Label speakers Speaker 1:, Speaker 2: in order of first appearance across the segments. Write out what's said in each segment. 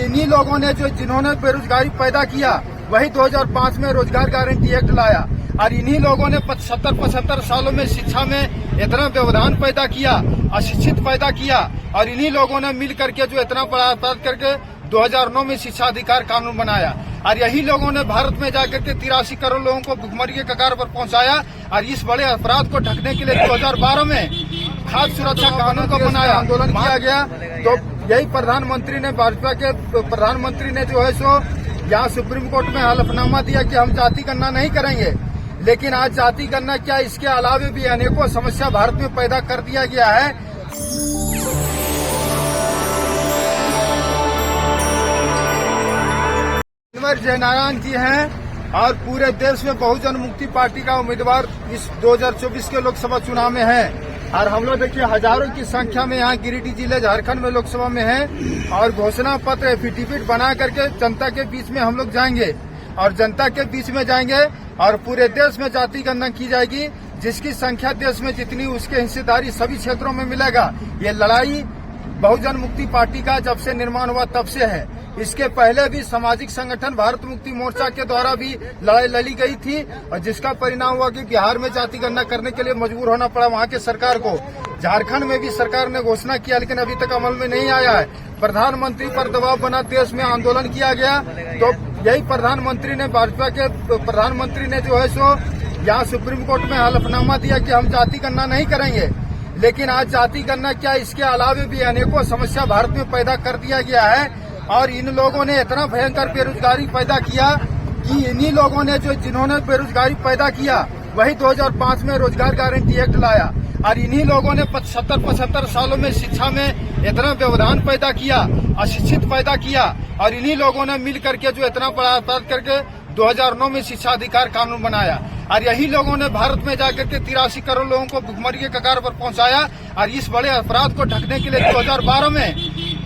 Speaker 1: इन्हीं लोगों ने जिन्होंने बेरोजगारी पैदा किया, वही 2005 में रोजगार गारंटी एक्ट लाया। और इन्हीं लोगों ने 75 सालों में शिक्षा में इतना व्यवधान पैदा किया, अशिक्षित पैदा किया। और इन्हीं लोगों ने मिल करके जो इतना बड़ा अपराध करके 2009 में शिक्षा अधिकार कानून बनाया। और यही लोगों ने भारत में जाकर के 83 करोड़ लोगों को भुखमरी के कगार पर पहुंचाया। और इस बड़े अपराध को ढकने के लिए 2012 में खाद्य सुरक्षा कानून को बनाया, आंदोलन किया गया। तो यही प्रधानमंत्री ने, भाजपा के प्रधानमंत्री ने जो है सो यहाँ सुप्रीम कोर्ट में हलफनामा दिया कि हम जाति गणना नहीं करेंगे। लेकिन आज जाति गणना क्या, इसके अलावे भी अनेकों समस्या भारत में पैदा कर दिया गया है। जयनारायण जी हैं और पूरे देश में बहुजन मुक्ति पार्टी का उम्मीदवार इस 2024 के लोकसभा चुनाव में है। और हम लोग देखिए हजारों की संख्या में यहाँ गिरिडीह जिले झारखंड में लोकसभा में है। और घोषणा पत्र एफिडेविट बना करके जनता के बीच में हम लोग जाएंगे और जनता के बीच में जाएंगे और पूरे देश में जाति गणना की जाएगी। जिसकी संख्या देश में जितनी, उसके हिस्सेदारी सभी क्षेत्रों में मिलेगा। ये लड़ाई बहुजन मुक्ति पार्टी का जब से निर्माण हुआ तब से है। इसके पहले भी सामाजिक संगठन भारत मुक्ति मोर्चा के द्वारा भी लड़ाई लड़ी गई थी और जिसका परिणाम हुआ कि बिहार में जाति गणना करने के लिए मजबूर होना पड़ा वहां के सरकार को। झारखंड में भी सरकार ने घोषणा किया, लेकिन अभी तक अमल में नहीं आया है। प्रधानमंत्री पर दबाव बना देश में आंदोलन किया गया। तो यही प्रधानमंत्री ने, भाजपा के प्रधानमंत्री ने जो है सो यहाँ सुप्रीम कोर्ट में हलफनामा दिया कि हम जाति गणना नहीं करेंगे। लेकिन आज जाति गणना क्या, इसके अलावे भी अनेकों समस्या भारत में पैदा कर दिया गया है। और इन लोगों ने इतना भयंकर बेरोजगारी पैदा किया कि इन्हीं लोगों ने जिन्होंने बेरोजगारी पैदा किया, वही 2005 में रोजगार गारंटी एक्ट लाया। और इन्हीं लोगों ने 75 सालों में शिक्षा में इतना व्यवधान पैदा किया, अशिक्षित पैदा किया। और इन्हीं लोगों ने मिल करके जो इतना बड़ा अपराध करके 2009 में शिक्षा अधिकार कानून बनाया। और यही लोगों ने भारत में जाकर के 83 करोड़ लोगों को भुखमरी के कगार पर पहुंचाया। और इस बड़े अपराध को ढकने के लिए 2012 में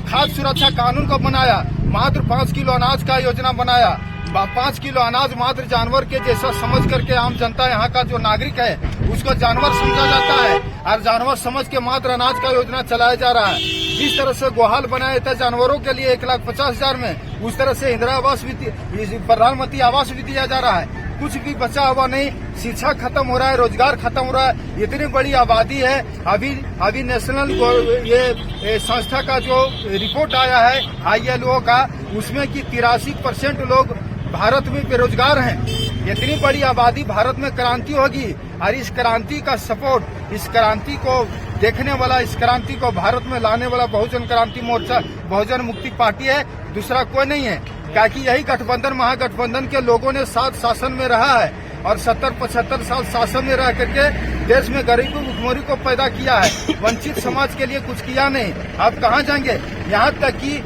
Speaker 1: खाद्य सुरक्षा कानून को बनाया। मात्र 5 किलो अनाज का योजना बनाया। 5 किलो अनाज मात्र जानवर के जैसा समझ करके आम जनता, यहाँ का जो नागरिक है, उसको जानवर समझा जाता है और जानवर समझ के मात्र अनाज का योजना चलाया जा रहा है। जिस तरह से गोहाल बनाया था जानवरों के लिए 1,50,000 में, उस तरह से इंदिरा आवास भी, प्रधानमंत्री आवास भी दिया जा रहा है। कुछ भी बचा हुआ नहीं। शिक्षा खत्म हो रहा है, रोजगार खत्म हो रहा है। इतनी बड़ी आबादी है। अभी नेशनल ये संस्था का जो रिपोर्ट आया है ILO का, उसमें कि 83% लोग भारत में बेरोजगार हैं। इतनी बड़ी आबादी, भारत में क्रांति होगी। और इस क्रांति का सपोर्ट, इस क्रांति को देखने वाला, इस क्रांति को भारत में लाने वाला बहुजन क्रांति मोर्चा, बहुजन मुक्ति पार्टी है, दूसरा कोई नहीं है। क्योंकि यही गठबंधन, महागठबंधन के लोगों ने साथ शासन में रहा है और 70-75 साल शासन में रह करके देश में गरीबी भुखमरी को पैदा किया है। वंचित समाज के लिए कुछ किया नहीं। अब कहाँ जाएंगे? यहाँ तक कि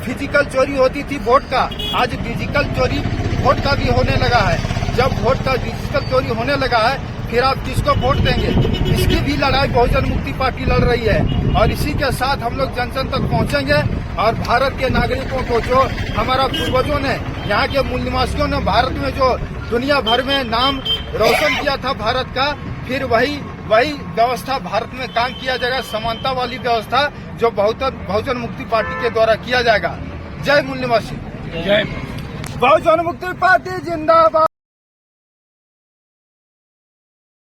Speaker 1: फिजिकल चोरी होती थी वोट का, आज डिजिटल चोरी वोट का भी होने लगा है। जब वोट का डिजिटल चोरी होने लगा है, फिर आप किसको वोट देंगे? इसकी भी लड़ाई बहुजन मुक्ति पार्टी लड़ रही है। और इसी के साथ हम लोग जन जन तक पहुंचेंगे और भारत के नागरिकों को, जो हमारा पूर्वजों ने, यहाँ के मूल निवासियों ने भारत में जो दुनिया भर में नाम रोशन किया था भारत का, फिर वही व्यवस्था भारत में काम किया जाएगा। समानता वाली व्यवस्था जो बहुजन मुक्ति पार्टी के द्वारा किया जाएगा। जय मूल निवासी, जय बहुजन मुक्ति पार्टी जिंदाबाद।